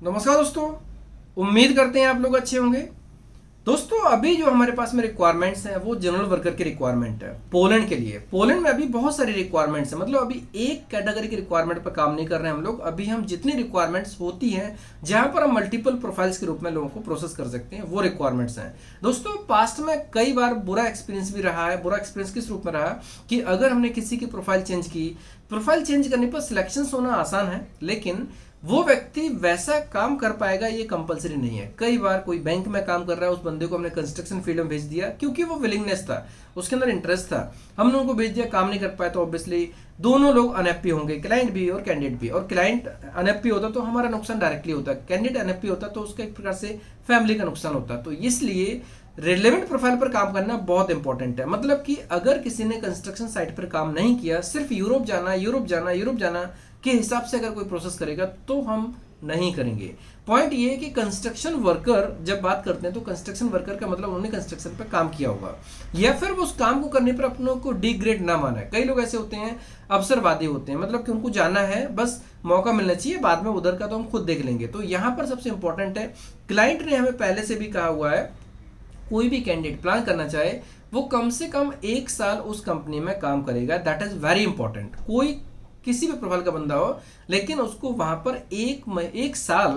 नमस्कार दोस्तों, उम्मीद करते हैं आप लोग अच्छे होंगे। दोस्तों अभी जो हमारे पास में रिक्वायरमेंट्स हैं वो जनरल वर्कर की रिक्वायरमेंट है पोलैंड के लिए। पोलैंड में अभी बहुत सारी रिक्वायरमेंट्स हैं, मतलब अभी एक कैटेगरी की रिक्वायरमेंट पर काम नहीं कर रहे हैं हम लोग। अभी हम जितनी रिक्वायरमेंट्स होती हैं जहां पर हम मल्टीपल प्रोफाइल्स के रूप में लोगों को प्रोसेस कर सकते हैं वो रिक्वायरमेंट्स हैं। दोस्तों पास्ट में कई बार बुरा एक्सपीरियंस भी रहा है। बुरा एक्सपीरियंस किस रूप में रहा कि अगर हमने किसी की प्रोफाइल चेंज की, प्रोफाइल चेंज करने पर सिलेक्शन होना आसान है, लेकिन वो व्यक्ति वैसा काम कर पाएगा ये कंपलसरी नहीं है। कई बार कोई बैंक में काम कर रहा है, उस बंदे को हमने कंस्ट्रक्शन फील्ड में भेज दिया क्योंकि वो विलिंगनेस था, उसके अंदर इंटरेस्ट था, हमने उनको भेज दिया, काम नहीं कर पाया, तो ऑब्वियसली दोनों लोग अनहैप्पी होंगे, क्लाइंट भी और कैंडिडेट भी। और क्लाइंट अनहैप्पी होता तो हमारा नुकसान डायरेक्टली होता, कैंडिडेट अनहैप्पी होता तो उसका एक प्रकार से फैमिली का नुकसान होता। तो इसलिए रिलेवेंट प्रोफाइल पर काम करना बहुत इंपॉर्टेंट है। मतलब कि अगर किसी ने कंस्ट्रक्शन साइट पर काम नहीं किया, सिर्फ यूरोप जाना यूरोप जाना यूरोप जाना के हिसाब से अगर कोई प्रोसेस करेगा तो हम नहीं करेंगे। पॉइंट ये है कि कंस्ट्रक्शन वर्कर जब बात करते हैं तो कंस्ट्रक्शन वर्कर का मतलब उन्होंने कंस्ट्रक्शन पर काम किया होगा, या फिर वो उस काम को करने पर अपनों को डिग्रेड ना माना है। कई लोग ऐसे होते हैं, अवसरवादी होते हैं, मतलब कि उनको जाना है, बस मौका मिलना चाहिए, बाद में उधर का तो हम खुद देख लेंगे। तो यहाँ पर सबसे इंपॉर्टेंट है, क्लाइंट ने हमें पहले से भी कहा हुआ है, कोई भी कैंडिडेट प्लान करना चाहे वो कम से कम 1 साल उस कंपनी में काम करेगा। That is very important. कोई किसी भी प्रोफाइल का बंदा हो, लेकिन उसको वहां पर एक साल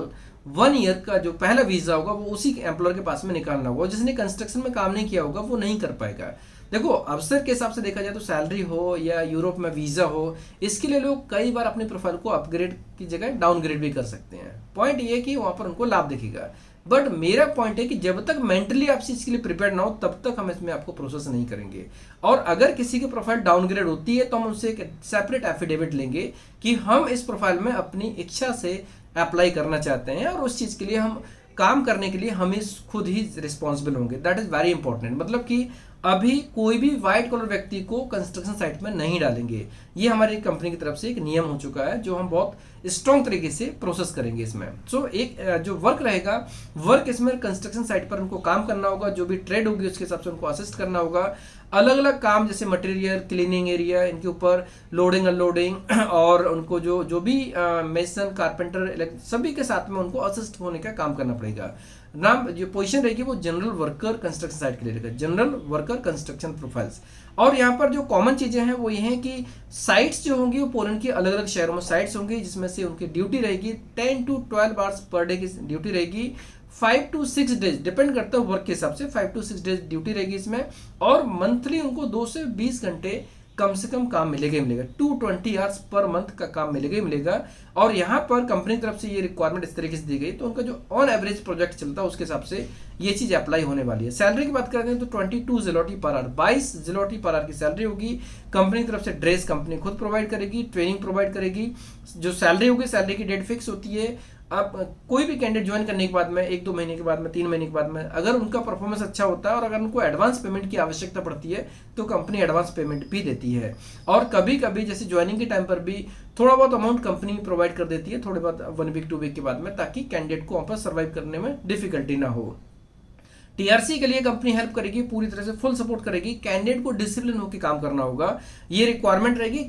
1 ईयर का जो पहला वीजा होगा वो उसी एम्प्लॉयर के पास में निकालना होगा। जिसने कंस्ट्रक्शन में काम नहीं किया होगा वो नहीं कर पाएगा। देखो अवसर के हिसाब से देखा जाए तो सैलरी हो या यूरोप में वीजा हो, इसके लिए लोग कई बार अपनी प्रोफाइल को अपग्रेड की जगह डाउनग्रेड भी कर सकते हैं। पॉइंट ये कि वहां पर उनको लाभ दिखेगा। बट मेरा पॉइंट है कि जब तक मेंटली आप इसके लिए प्रिपेयर ना हो तब तक हम इसमें आपको प्रोसेस नहीं करेंगे। और अगर किसी की प्रोफाइल डाउनग्रेड होती है तो हम उनसे एक सेपरेट एफिडेविट लेंगे कि हम इस प्रोफाइल में अपनी इच्छा से अप्लाई करना चाहते हैं और उस चीज के लिए हम काम करने के लिए हम खुद ही रिस्पॉन्सिबल होंगे। That is very important. मतलब कि अभी कोई भी व्हाइट कॉलर व्यक्ति को कंस्ट्रक्शन साइट में नहीं डालेंगे। ये हमारी कंपनी की तरफ से एक नियम हो चुका है जो हम बहुत स्ट्रॉन्ग तरीके से प्रोसेस करेंगे इसमें। सो एक जो वर्क रहेगा, वर्क इसमें कंस्ट्रक्शन साइट पर उनको काम करना होगा, जो भी ट्रेड होगी उसके हिसाब से उनको असिस्ट करना होगा। अलग अलग काम जैसे मटेरियल, क्लीनिंग एरिया, इनके ऊपर लोडिंग अनलोडिंग और उनको जो जो भी मेसन, कारपेंटर, सभी के साथ में उनको असिस्ट होने का काम करना पड़ेगा। नाम जो पोजीशन रहेगी वो जनरल वर्कर कंस्ट्रक्शन साइट के लिए रहेगा, जनरल वर्कर कंस्ट्रक्शन प्रोफाइल्स। और यहाँ पर जो कॉमन चीजें हैं वो ये हैं कि साइट्स जो होंगी वो पोलैंड के अलग अलग शहरों में साइट्स होंगी, जिसमें से उनकी ड्यूटी रहेगी 10 to 12 आवर्स पर डे की ड्यूटी रहेगी। 5 to 6 डेज डिपेंड करता है वर्क के हिसाब से, 5 to 6 डेज ड्यूटी रहेगी इसमें। और मंथली उनको 2 से 20 घंटे कम से कम काम मिलेगा ही मिलेगा। 220 आवर्स पर मंथ का काम मिलेगा ही मिलेगा। और यहाँ पर कंपनी की तरफ से ये रिक्वायरमेंट इस तरीके से दी गई, तो उनका जो ऑन एवरेज प्रोजेक्ट चलता है उसके हिसाब से ये चीज अप्लाई होने वाली है। सैलरी की बात करते हैं तो 22 ज़िलोटी पर आवर, 22 ज़िलोटी पर आवर की सैलरी होगी। कंपनी की तरफ से ड्रेस कंपनी खुद प्रोवाइड करेगी, ट्रेनिंग प्रोवाइड करेगी। जो सैलरी होगी, सैलरी की डेट फिक्स होती है। अब कोई भी कैंडिडेट ज्वाइन करने के बाद में 1-2 महीने के बाद में, 3 महीने के बाद में अगर उनका परफॉर्मेंस अच्छा होता है और अगर उनको एडवांस पेमेंट की आवश्यकता पड़ती है तो कंपनी एडवांस पेमेंट भी देती है। और कभी कभी जैसे ज्वाइनिंग के टाइम पर भी थोड़ा बहुत अमाउंट कंपनी प्रोवाइड कर देती है, थोड़े बहुत 1 वीक 2 वीक के बाद में, ताकि कैंडिडेट को वहां पर सर्वाइव करने में डिफिकल्टी ना हो। टीआरसी के लिए कंपनी हेल्प करेगी, पूरी तरह से फुल सपोर्ट करेगी। कैंडिडेट को डिसिप्लिन होकर काम करना होगा, ये रिक्वायरमेंट रहेगी।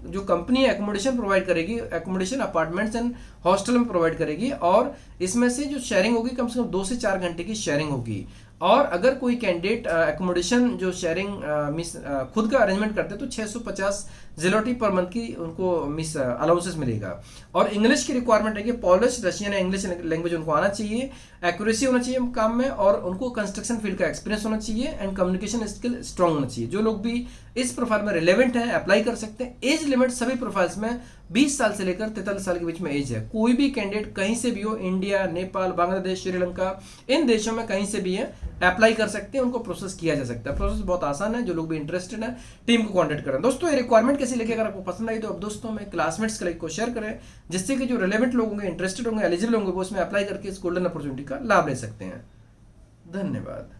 जो कंपनी एकोमोडेशन प्रोवाइड करेगी, एकोमोडेशन अपार्टमेंट्स एंड हॉस्टल में प्रोवाइड करेगी। और इसमें से जो शेयरिंग होगी कम से कम 2 से 4 घंटे की शेयरिंग होगी। और अगर कोई कैंडिडेट एकोमोडेशन जो शेयरिंग खुद का अरेंजमेंट करते हैं तो 650 ज़िलोटी पर मंथ की उनको अलाउंसेस मिलेगा। और इंग्लिश की रिक्वायरमेंट है कि पॉलिश, रशियन या इंग्लिश लैंग्वेज उनको आना चाहिए, एक्यूरेसी होना चाहिए काम में, और उनको कंस्ट्रक्शन फील्ड का एक्सपीरियंस होना चाहिए एंड कम्युनिकेशन स्किल स्ट्रांग होना चाहिए। जो लोग भी इस प्रोफाइल में रिलेवेंट है अप्लाई कर सकते हैं। एज लिमिट सभी प्रोफाइल्स में 20 साल से लेकर 43 साल के बीच में एज है। कोई भी कैंडिडेट कहीं से भी हो, इंडिया, नेपाल, बांग्लादेश, श्रीलंका, इन देशों में कहीं से भी है अप्लाई कर सकते हैं, उनको प्रोसेस किया जा सकता है। प्रोसेस बहुत आसान है। जो लोग भी इंटरेस्टेड है टीम को कांटेक्ट करें। दोस्तों ये रिक्वायरमेंट कैसी लगी, अगर आपको पसंद आई तो आप दोस्तों में, क्लासमेट्स के लाइक को शेयर करें, जिससे कि जो रिलेवेंट लोग होंगे, इंटरेस्टेड होंगे, एलिजिबल होंगे, वो इसमें अप्लाई करके इस गोल्डन अपॉर्चुनिटी का लाभ ले सकते हैं। धन्यवाद।